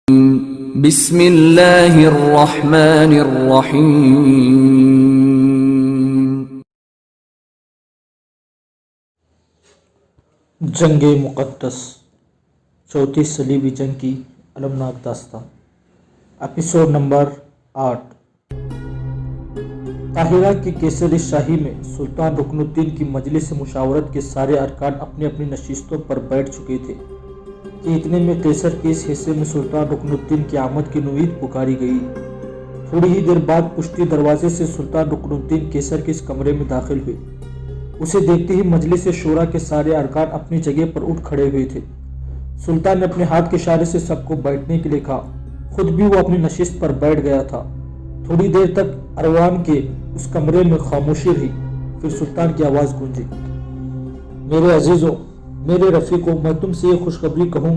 بسم اللہ الرحمن الرحیم۔ جنگ مقدس، چوتھی صلیبی جنگ کی المناک داستان، ایپیسوڈ نمبر 8۔ قاہرہ کی کیسری شاہی میں سلطان رکن الدین کی مجلس مشاورت کے سارے ارکان اپنی اپنی نشستوں پر بیٹھ چکے تھے کہ اتنے میں قیصر کے اس حصے میں سلطان رکن الدین کی آمد کی نوید پکاری گئی۔ تھوڑی ہی دیر بعد پشتی دروازے سے سلطان رکن الدین قیصر کے اس کمرے میں داخل ہوئے۔ اسے دیکھتے ہی مجلس شورا کے سارے ارکان اپنی جگہ پر اٹھ کھڑے ہوئے تھے۔ سلطان نے اپنے ہاتھ کے اشارے سے سب کو بیٹھنے کے لیے کہا، خود بھی وہ اپنی نشست پر بیٹھ گیا تھا۔ تھوڑی دیر تک اروان کے اس کمرے میں خاموشی رہی، پھر سلطان کی آواز گونجی، میرے عزیزوں، میرے رفیقوں، میں تم سے یہ خوشخبری کہوں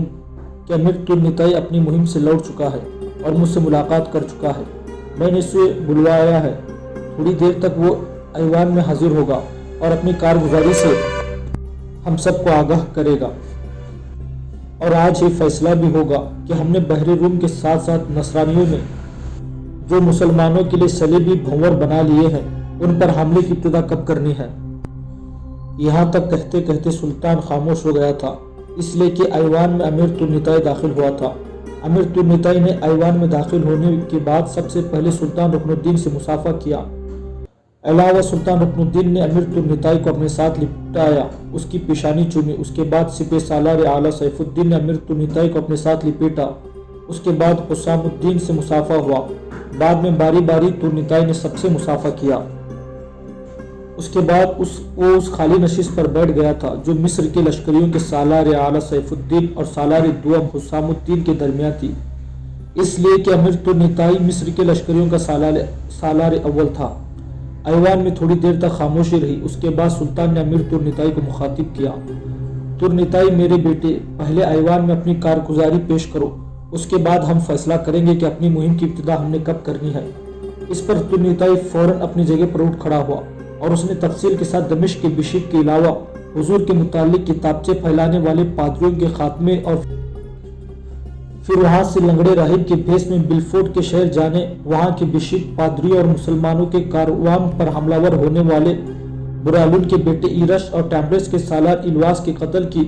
کہ امیر ترنیتائی اپنی مہم سے لوٹ چکا ہے اور مجھ سے ملاقات کر چکا ہے۔ میں نے اسے بلوایا ہے، تھوڑی دیر تک وہ ایوان میں حاضر ہوگا اور اپنی کارگزاری سے ہم سب کو آگاہ کرے گا۔ اور آج یہ فیصلہ بھی ہوگا کہ ہم نے بحر روم کے ساتھ ساتھ نصرانیوں نے جو مسلمانوں کے لیے صلیبی بھنور بنا لیے ہیں ان پر حملے کی ابتدا کب کرنی ہے۔ یہاں تک کہتے کہتے سلطان خاموش ہو گیا تھا، اس لیے کہ ایوان میں امیر ترنیتائی داخل ہوا تھا۔ امیر ترنیتائی نے ایوان میں داخل ہونے کے بعد سب سے پہلے سلطان رکن الدین سے مصافحہ کیا۔ علاوہ سلطان رکن الدین نے امیر ترنیتائی کو اپنے ساتھ لپٹایا، اس کی پیشانی چومی۔ اس کے بعد سپہ سالار اعلیٰ سیف الدین نے امیر ترنیتائی کو اپنے ساتھ لپیٹا۔ اس کے بعد حسام الدین سے مصافحہ ہوا۔ بعد میں باری باری ترنیتائی نے سب سے مصافحہ کیا۔ اس کے بعد وہ اس خالی نشست پر بیٹھ گیا تھا جو مصر کے لشکریوں کے سالار اعلیٰ سیف الدین اور سالار دوم حسام الدین کے درمیان تھی، اس لیے کہ امیر ترنیتائی مصر کے لشکریوں کا سالار اول تھا۔ ایوان میں تھوڑی دیر تک خاموشی رہی۔ اس کے بعد سلطان نے امیر ترنیتائی کو مخاطب کیا، ترنیتائی میرے بیٹے، پہلے ایوان میں اپنی کارگزاری پیش کرو، اس کے بعد ہم فیصلہ کریں گے کہ اپنی مہم کی ابتدا ہم نے کب کرنی ہے۔ اس پر ترنیتائی فوراً اپنی جگہ پر اٹھ کھڑا ہوا اور اس نے تفصیل کے ساتھ دمشق کے بشپ کے علاوہ حضور کے متعلق کتابچے پھیلانے والے پادریوں کے خاتمے اور پھر وہاں سے لنگڑے راہب کے بھیس میں بلفورڈ کے شہر جانے، وہاں کے بشپ، پادریوں اور مسلمانوں کے کاروان پر حملہ ور ہونے والے برالون کے بیٹے ایرش اور ٹیمپلرز کے سالار ایلواس کے قتل کی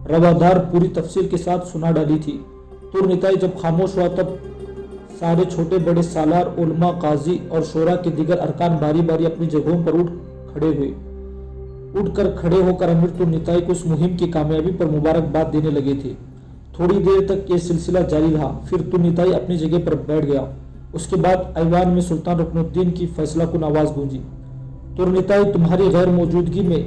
روادار پوری تفصیل کے ساتھ سنا ڈالی تھی۔ ترنیتائی جب خاموش ہوا تب سارے چھوٹے بڑے سالار، علماء، قاضی اور شورا کے دیگر ارکان باری باری اپنی جگہوں پر اٹھ کھڑے ہو کر امیر ترنیتائی کو اس مہم کی کامیابی پر مبارکباد دینے لگے تھے۔ تھوڑی دیر تک یہ سلسلہ جاری رہا، پھر ترنیتائی اپنی جگہ پر بیٹھ گیا۔ اس کے بعد ایوان میں سلطان رکن الدین کی فیصلہ کن آواز گونجی، ترنیتائی، تمہاری غیر موجودگی میں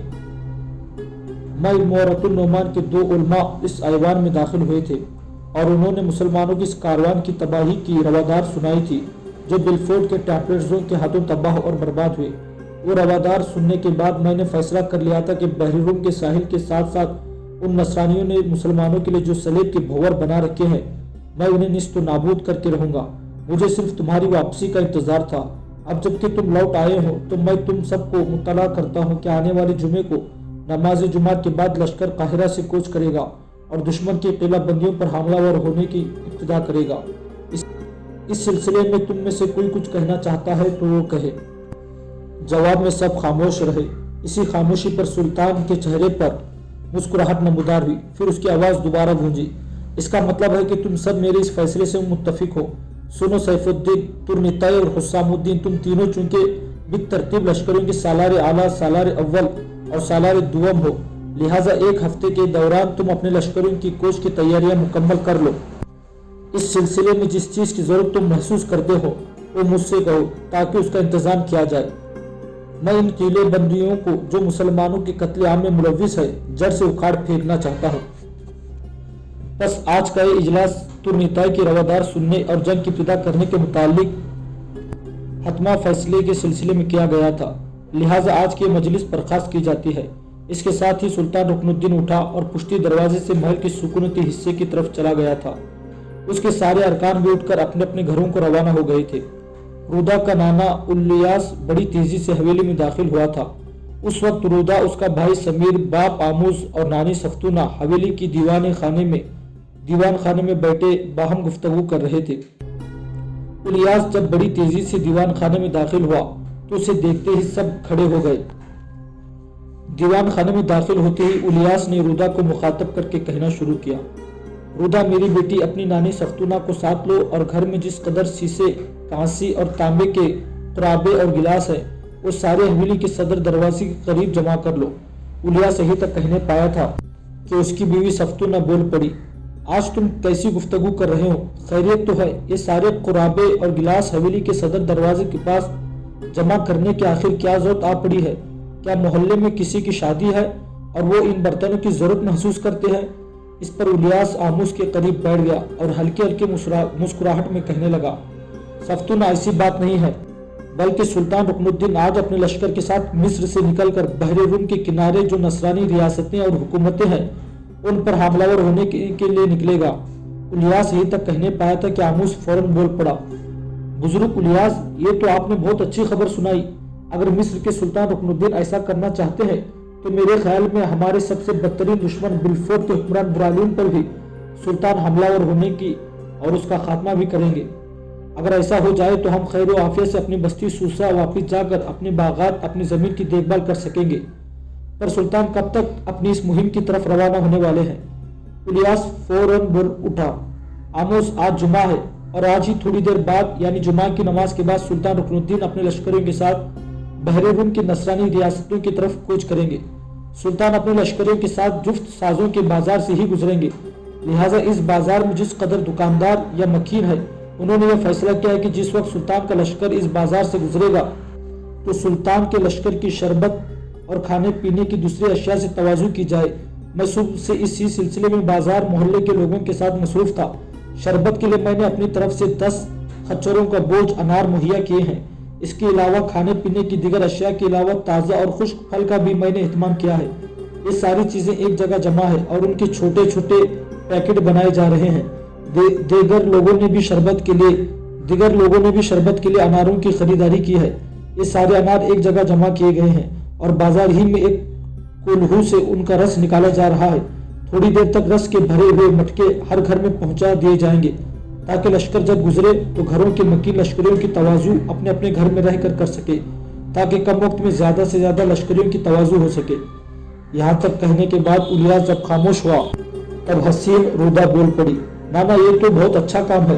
مورۃ النعمان کے 2 علماء اس ایوان میں داخل ہوئے تھے اور انہوں نے مسلمانوں کی اس کاروان کی تباہی کی روادار سنائی تھی جو بلفورڈ کے ٹیمپلرزوں کے ہاتھوں تباہ اور برباد ہوئے۔ وہ روادار سننے کے بعد میں نے فیصلہ کر لیا تھا کہ بحر روم کے ساحل کے ساتھ ساتھ ان نصرانیوں نے مسلمانوں کے لیے جو صلیب کے بھنور بنا رکھے ہیں، میں انہیں نیست و نابود کر کے رہوں گا۔ مجھے صرف تمہاری واپسی کا انتظار تھا۔ اب جب کہ تم لوٹ آئے ہو تو میں تم سب کو مطلع کرتا ہوں کہ آنے والے جمعے کو نماز جمعہ کے بعد لشکر قاہرہ سے کوچ کرے گا اور دشمن کی قلعہ بندیوں پر حملہ ور ہونے کی ابتدا کرے گا۔ اس سلسلے میں تم میں سے کوئی کچھ کہنا چاہتا ہے تو وہ کہے۔ جواب میں سب خاموش رہے۔ اسی خاموشی پر سلطان کے چہرے پر مسکراہٹ نمودار ہوئی، پھر اس کی آواز دوبارہ گونجی، اس کا مطلب ہے کہ تم سب میرے اس فیصلے سے متفق ہو۔ سنو سیف الدین، ترنیتائی اور حسام الدین، تم تینوں چونکہ بالترتیب لشکریوں کے سالار اعلیٰ، سالار اول اور سالار دوم ہو، لہٰذا 1 ہفتے کے دوران تم اپنے لشکریوں کی کوچ کی تیاریاں مکمل کر لو۔ اس سلسلے میں جس چیز کی ضرورت تم محسوس کرتے ہو وہ مجھ سے کہو تاکہ اس کا انتظام کیا جائے۔ میں ان قلعے بندیوں کو جو مسلمانوں کے قتل عام میں ملوث ہے جڑ سے اکھاڑ پھینکنا چاہتا ہوں۔ بس آج کا یہ اجلاس ترنیتائی کی روادار سننے اور جنگ کی ابتدا کرنے کے متعلق حتمی فیصلے کے سلسلے میں کیا گیا تھا، لہٰذا آج کی مجلس برخاست کی جاتی ہے۔ اس کے ساتھ ہی سلطان رکن الدین اٹھا اور پشتی دروازے سے محل کے سکونتی حصے کی طرف چلا گیا تھا۔ اس کے سارے ارکان بھی اٹھ کر اپنے اپنے گھروں کو روانہ ہو گئے تھے۔ رودا کا نانا الیاس بڑی تیزی سے حویلی میں داخل ہوا تھا۔ اس وقت رودا، اس کا بھائی سمیر، باپ آموز اور نانی سفتونہ حویلی کی دیوان خانے میں दीवान खाने में बैठे बाहम गुफ्तगू कर रहे थे। इलियास जब बड़ी तेजी से दीवान खाने में दाखिल हुआ तो उसे देखते ही सब खड़े हो गए। दीवान खाने में दाखिल होते ही इलियास ने रुदा को मुखातब करके कहना शुरू किया, रुदा मेरी बेटी, अपनी नानी सख्तूना को साथ लो और घर में जिस कदर शीशे, कांसी और तांबे के कुराबे और गिलास है वो सारे हवेली के सदर दरवाजे के करीब जमा कर लो। इलियास यही तक कहने पाया था कि उसकी बीवी सख्तूना बोल पड़ी, आज तुम कैसी गुफ्तगू कर रहे हो, खैरियत तो है? ये सारे कुराबे और गिलास हवेली के सदर दरवाजे के पास जमा करने की आखिर क्या जरूरत आ पड़ी है? क्या मोहल्ले में किसी की शादी है और वो इन बर्तनों की जरूरत महसूस करते हैं? इस पर इलियास आमूस के करीब बैठ गया और हल्के हल्के मुस्कुराहट में कहने लगा, सख्तूना ऐसी बात नहीं है, बल्कि सुल्तान रुकनुद्दीन आज अपने लश्कर के साथ मिस्र से निकलकर बहरे रूम के किनारे जो नसरानी रियासतें और हुकूमतें हैं उन पर हमलावर होने के लिए निकलेगा। इलियास यही तक कहने पाया था कि आमूस फौरन बोल पड़ा, बुजुर्ग इलियास, ये तो आपने बहुत अच्छी खबर सुनाई। अगर मिस्र के सुल्तान रुकनुद्दीन ऐसा करना चाहते हैं तो मेरे ख्याल में हमारे सबसे बदतरीन दुश्मन बिलफोर्ड के हुक्मरान बुरालिन पर भी सुल्तान हमलावर होने की और उसका खात्मा भी करेंगे। अगर ऐसा हो जाए तो हम खैर व आफियत से अपनी बस्ती सूसा वापिस जाकर अपने बागात, अपनी जमीन की देखभाल कर सकेंगे। पर सुल्तान कब तक अपनी इस मुहिम की तरफ रवाना होने वाले हैं? इलियास फौरन बोल उठा, आमोस, आज जुमा है और आज ही थोड़ी देर बाद यानी जुमा की नमाज के बाद सुल्तान रुकनुद्दीन अपने लश्करों के साथ बहरे रूम की नसरानी रियासतों की तरफ कूच करेंगे। सुल्तान अपने लश्करों के साथ जुफ्त साजों के बाजार से ही गुजरेंगे, लिहाजा इस बाजार में जिस कदर दुकानदार या मकीन है उन्होंने यह फैसला किया है कि जिस वक्त सुल्तान का लश्कर इस बाजार से गुजरेगा तो सुल्तान के लश्कर की शरबत और खाने पीने की दूसरी अशिया से तवाज़ु की जाए। मैं सुबह से इसी सिलसिले में बाजार मोहल्ले के लोगों के साथ मसरूफ था। शरबत के लिए मैंने अपनी तरफ से 10 खच्चरों का बोझ अनार मुहैया किए हैं। इसके अलावा खाने पीने की दीगर अशिया के अलावा ताज़ा और खुश्क फल का भी मैंने एहतमाम किया है। ये सारी चीज़ें एक जगह जमा है और उनके छोटे छोटे पैकेट बनाए जा रहे हैं। दीगर लोगों ने भी शरबत के लिए अनारों की खरीदारी की है। ये सारे अनार एक जगह जमा किए गए हैं और बाजार ही में एक कुल्हू से उनका रस निकाला जा रहा है। थोड़ी देर तक रस के भरे हुए मटके हर घर में पहुंचा दिए जाएंगे ताकि लश्कर जब गुजरे तो घरों के मकीन लश्करियों की तवाज़ु अपने अपने घर में रहकर कर सके, ताकि कम वक्त में ज्यादा से ज्यादा लश्करियों की तवाज़ु हो सके। यहाँ तक कहने के बाद इलियास जब खामोश हुआ तब हसीन रुदा बोल पड़ी, नाना ये तो बहुत अच्छा काम है।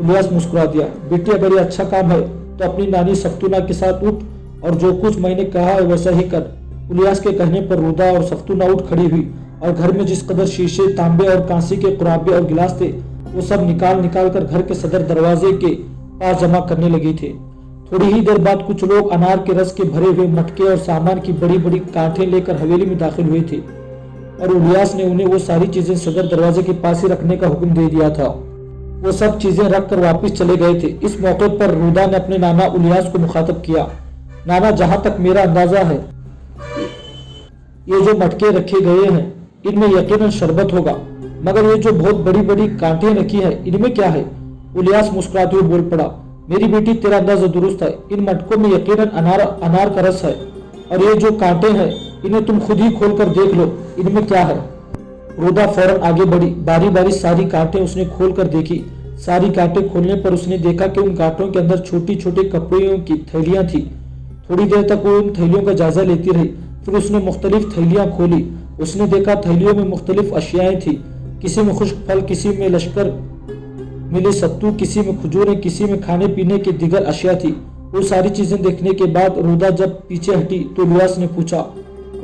इलियास मुस्कुरा दिया, बेटी अगर ये अच्छा काम है तो अपनी नानी सख्तूना के साथ उठ और जो कुछ मैंने कहा है वैसा ही कर। इलियास के कहने पर रुदा और सख्तूना उठ खड़ी हुई और घर में जिस कदर शीशे, तांबे और कांसी के कुराबे और गिलास थे वो सब निकाल कर घर के सदर दरवाजे के पास जमा करने लगी थी। थोड़ी ही देर बाद कुछ लोग अनार के रस के भरे हुए मटके और सामान की बड़ी बड़ी कांठें लेकर हवेली में दाखिल हुए थे और इलियास ने उन्हें वो सारी चीजें सदर दरवाजे के पास ही रखने का हुक्म दे दिया था। वो सब चीजें रख कर वापिस चले गए थे। इस मौके पर रुदा ने अपने नाना इलियास को मुखातब किया, नाना जहां तक मेरा अंदाजा है ये जो मटके रखे गए हैं इनमें यकीनन शरबत होगा, मगर ये जो बहुत बड़ी बड़ी कांटें रखी है इनमें क्या है? इलियास मुस्कुराते हुए बोल पड़ा, मेरी बेटी तेरा अंदाजा दुरुस्त है, इन मटकों में यकीनन अनार का रस है और ये जो कांटे हैं इन्हें तुम खुद ही खोल कर देख लो इनमें क्या है। रुदा फौरन आगे बढ़ी, बारी बारी सारी कांटें उसने खोल कर देखी। सारी कांटें खोलने पर उसने देखा कि उन कांटों के अंदर छोटी छोटी कपड़ियों की थैलियां थी। थोड़ी देर तक वो उन थैलियों का जायजा लेती रही, फिर उसने मुख्तलिफ थैलियां खोली। उसने देखा थैलियों में मुख्तलिफ अशियाएं थी, किसी में खुश्क फल, किसी में लश्कर मिले सत्तू, किसी में खजूरें, किसी में खाने पीने की दीगर अशिया थी। वो सारी चीजें देखने के बाद रुदा जब पीछे हटी तो इलियास ने पूछा,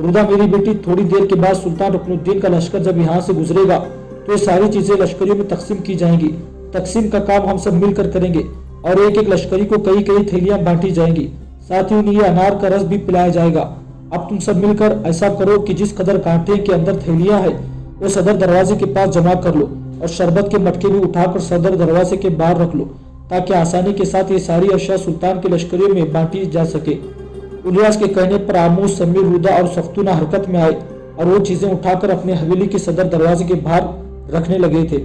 रुदा मेरी बेटी, थोड़ी देर के बाद सुल्तान रुकनुद्दीन का लश्कर जब यहाँ से गुजरेगा तो ये सारी चीजें लश्करियों में तकसीम की जाएंगी। तकसीम का काम हम सब मिलकर करेंगे और एक एक लश्करी को कई कई थैलियां बांटी जाएंगी, साथ ही उन्हें ये अनार का रस भी पिलाया जाएगा। अब तुम सब मिलकर ऐसा करो कि जिस कदर कांटे के अंदर थैलियां है वो सदर दरवाजे के पास जमा कर लो और शरबत के मटके भी उठाकर सदर दरवाजे के बाहर रख लो ताकि आसानी के साथ ये सारी अशिया सुल्तान के लश्करियों में बांटी जा सके। इलियास के कहने पर आमूस, समीर, रुदा और सख्तूना हरकत में आए और वो चीजें उठाकर अपने हवेली के सदर दरवाजे के बाहर रखने लगे थे।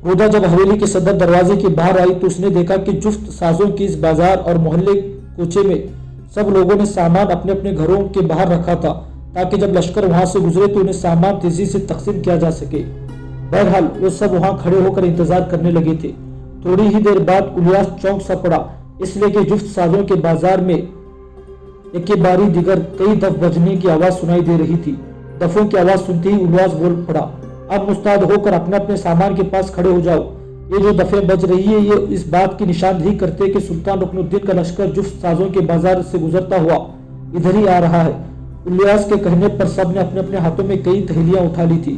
रुदा जब हवेली के सदर दरवाजे के बाहर आई तो उसने देखा कि जुफ्त साजों की इस बाजार और मोहल्ले कोचे में सब लोगों ने सामान अपने अपने घरों के बाहर रखा था ताकि जब लश्कर वहां से गुजरे तो उन्हें सामान तेजी से तकसीम किया जा सके। बहरहाल वो सब वहां खड़े होकर इंतजार करने लगे थे। थोड़ी ही देर बाद इलियास चौंक सा पड़ा, इसलिए कि जुफ्त साजों के बाजार में एक के बारी दिगर कई दफ बजने की आवाज सुनाई दे रही थी। दफों की आवाज सुनते ही इलियास बोल पड़ा, अब मुस्तैद होकर अपने अपने सामान के पास खड़े हो जाओ। ये जो दफे बज रही है ये इस बात की निशानदेही करते कि सुल्तान रुकनुद्दीन का लश्कर जुफ्त साजों के बाजार से गुजरता हुआ इधर ही आ रहा है। इलियास के कहने पर सब ने अपने अपने हाथों में कई थैलियां उठा ली थी,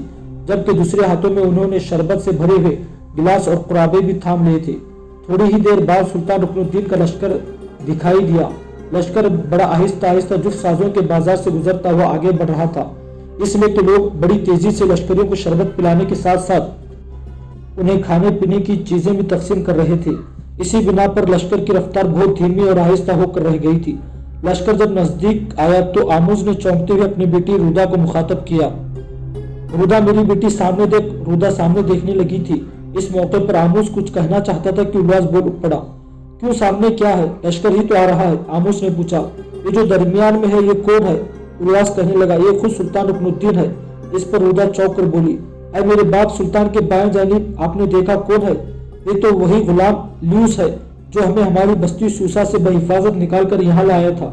जबकि दूसरे हाथों में उन्होंने शरबत से भरे हुए गिलास और कुराबे भी थाम लिए थे। थोड़ी ही देर बाद सुल्तान रुकनुद्दीन का लश्कर दिखाई दिया। लश्कर बड़ा आहिस्ता आहिस्ता जुफ्त साजों के बाजार से गुजरता हुआ आगे बढ़ रहा था, इसलिए कि लोग बड़ी तेजी से लश्करियों को शरबत पिलाने के साथ साथ उन्हें खाने पीने की चीजें भी तकसीम कर रहे थे। इसी बिना पर लश्कर की रफ्तार बहुत धीमी और आहिस्ता होकर रह गई थी। लश्कर जब नजदीक आया तो आमूज ने चौंकते हुए अपनी बेटी रुदा को मुखातब किया, रुदा मेरी बेटी सामने देख। रुदा सामने देखने लगी थी। इस मौके पर आमूज कुछ कहना चाहता था कि इलियास बोल पड़ा, क्यों सामने क्या है? लश्कर ही तो आ रहा है। आमूज ने पूछा, ये जो दरमियान में है ये कौन है? इलियास कहने लगा, ये खुद सुल्तान रुकनुद्दीन है। इस पर रुदा चौंक कर बोली, अरे मेरे बाप सुल्तान के बाएं जानिब आपने देखा कौन है? ये तो वही गुलाम ल्यूस है जो हमें हमारी बस्ती सूसा से बहिफाजत निकाल कर यहाँ लाया था।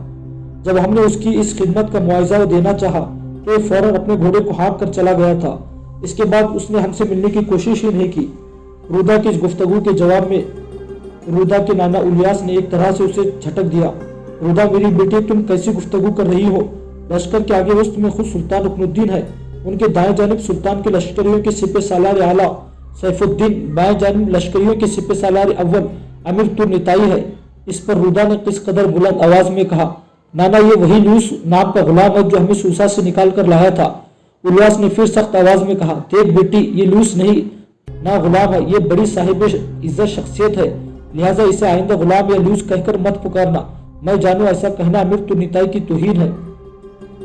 जब हमने उसकी इस खिदमत का मुआवजा देना चाहा तो ये फौरन अपने घोड़े को हाँक कर चला गया था। इसके बाद उसने हमसे मिलने की कोशिश ही नहीं की। रुदा की इस गुफ्तगू के जवाब में रुदा के नाना इलियास ने एक तरह से उसे झटक दिया। रुदा मेरी बेटी, तुम कैसी गुफ्तगू कर रही हो? लश्कर के आगे वस्त में खुद सुल्तान रुकनुद्दीन है। उनके दाएं जानिब सुल्तान के लश्करियों के सिपह सालार आला सैफुद्दीन, बाएं जानिब लश्करियों के सिपह सालार अव्वल अमीर तुर्निताई है। इस पर रुदा ने किस कदर बुलंद आवाज में कहा, नाना ये वही लूस नाम का गुलाम है जो हमें सूसा से निकाल कर लाया था। इलियास ने फिर सख्त आवाज में कहा, देख बेटी, ये लूस नहीं ना गुलाम है, ये बड़ी साहिब इज्जत शख्सियत है, लिहाजा इसे आइंदा गुलाम या लूस कहकर मत पुकारना। मैं जानू ऐसा कहना अमीर तुर्निताई की तौहीन है।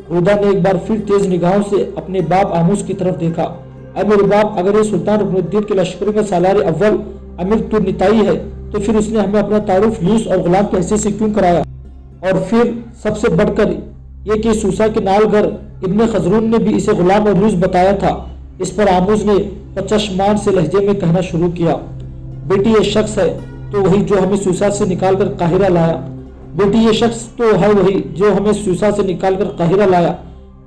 रुदा ने एक बार फिर तेज निगाहों से अपने बाप आमूस की तरफ देखा। अब मेरे बाप, अगर ये सुल्तान रुकनुद्दीन के लश्करों का सालार अव्वल अमीर तुर्निताई है तो फिर उसने हमें अपना तारुफ लूस और गुलाम के हैसियत से क्यों कराया? और फिर सबसे बढ़कर ये कि सूसा के नालगर इब्ने खजरून ने भी इसे गुलाम और लूस बताया था। इस पर आमूज ने पचशमान से लहजे में कहना शुरू किया, बेटी ये शख्स है तो वही जो हमें सूसा से निकाल कर काहिरा लाया। बेटी ये शख्स तो है वही जो हमें सूसा से निकाल कर काहिरा लाया।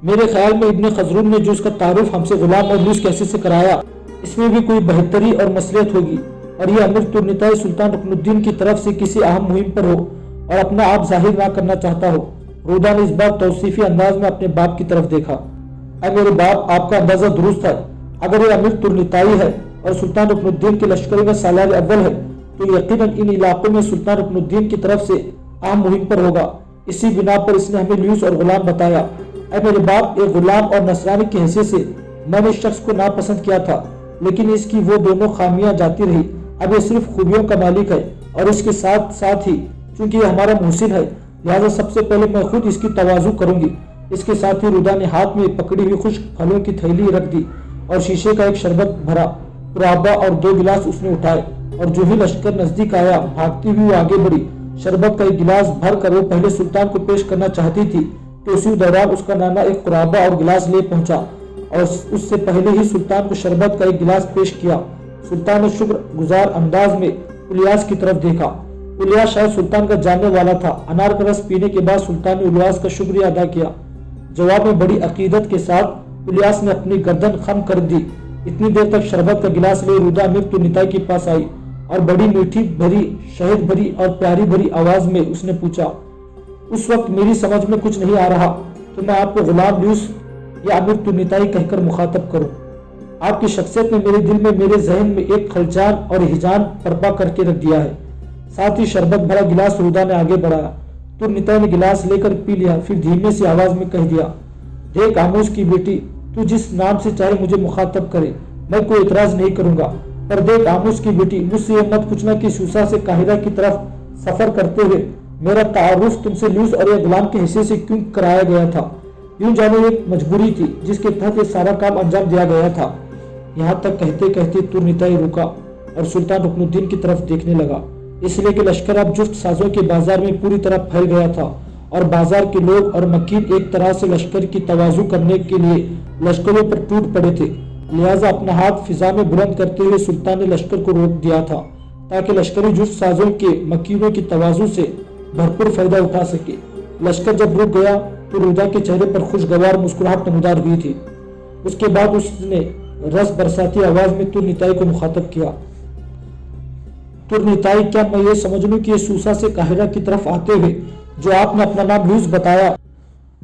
मेरे ख्याल में इब्ने खजरून ने जो उसका तारुफ हमसे गुलाम और लूस कैसे से कराया, इसमें भी कोई बेहतरी और मसलियत होगी, और ये अमीर तुर्निताई सुल्तान रुकनुद्दीन की तरफ से किसी अहम मुहिम पर हो और अपना आप जाहिर ना करना चाहता हो। रुदा ने इस बार तौसीफी अंदाज में अपने बाप की तरफ देखा। अरे मेरे बाप, आपका अंदाजा दुरुस्त है। अगर ये अमीर तुर्निताई है और सुल्तान रुकनुद्दीन के लश्करों का सालार अव्वल है तो यकीनन इन इलाकों में सुल्तान रुकनुद्दीन की तरफ से अहम मुहिम पर होगा। इसी बिना पर इसने हमें लूस और गुलाम बताया। अरे मेरे बाप, एक गुलाम और नसरानी की हैसियत से मैंने इस शख्स को नापसंद किया था, लेकिन इसकी वो दोनों खामियां जाती रही। अब ये सिर्फ खूबियों का मालिक है और इसके साथ साथ ही चूंकि ये हमारा मुहसिन है, लिहाजा सबसे पहले मैं खुद इसकी तवाज़ु करूंगी। इसके साथ ही रुदा ने हाथ में पकड़ी हुई खुश्क फलों की थैली रख दी और शीशे का एक शरबत भरा कुराबा और 2 गिलास उसने उठाए, और जो ही लश्कर नजदीक आया भागती हुई वो आगे बढ़ी। शरबत का एक गिलास भर कर वो पहले सुल्तान को पेश करना चाहती थी कि उसी दौरान उसका नाना एक कुराबा और गिलास ले पहुंचा और उससे पहले ही सुल्तान को शरबत का एक गिलास पेश किया। सुल्तान ने शुक्र गुजार अंदाज में इलियास की तरफ देखा। इलियास शायद सुल्तान का जानने वाला था। अनार का रस पीने के बाद सुल्तान ने इलियास का शुक्रिया अदा किया। जवाब में बड़ी अकीदत के साथ इलियास ने अपनी गर्दन खम कर दी। इतनी देर तक शरबत का गिलास ले रुदा अमीर तुर्निताई के पास आई और बड़ी मीठी भरी, शहद भरी और प्यारी भरी आवाज में उसने पूछा, उस वक्त मेरी समझ में कुछ नहीं आ रहा कि मैं आपको गुलाम लूस या अमीर तुर्निताई कहकर मुखातब करूं। आपकी शख्सियत ने मेरे दिल में, मेरे जहन में एक खलचान और हिजान बर्पा करके रख दिया है। साथ ही शरबत भरा गिलास रुदा ने आगे बढ़ाया। तुर्निताई ने गिलास लेकर पी लिया, फिर धीमे सी आवाज में कह दिया, देख आमूस की बेटी, तू जिस नाम से चाहे मुझे मुखातब करे, मैं कोई इतराज नहीं करूंगा, पर देख आमूस की बेटी, मुझसे यह मत पूछना कि सूसा से काहिरा की तरफ सफर करते हुए मेरा तारुफ तुमसे लूस और यह गुलाम के हिस्से से क्यों कराया गया था। यूं जानो एक मजबूरी थी जिसके तहत ये सारा काम अंजाम दिया गया था। यहाँ तक कहते कहते तुर्निताई रुका और सुल्तान रुकनुद्दीन की तरफ देखने लगा, इसलिए कि लश्कर अब जुफ्त साजों के बाजार में पूरी तरह फैल गया था और बाजार के लोग और मकीन एक तरह से लश्कर की तवाज़ु करने के लिए लश्करों पर टूट पड़े थे। लिहाजा अपना हाथ फिजा में बुलंद करते हुए सुल्तान ने लश्कर को रोक दिया था ताकि लश्करी जुट साजों के मकीनों की तवाज़ु से भरपूर फायदा उठा सके। लश्कर जब रुक गया तो रुदा के चेहरे पर खुशगवार मुस्कुराहट नमदार हुई थी। उसके बाद उसने रस बरसाती आवाज में तुर्निताई को मुखातब किया। तुर्निताई, क्या मैं ये समझ लूं कि सूसा से काहिरा की तरफ आते हुए जो आपने अपना नाम लूज बताया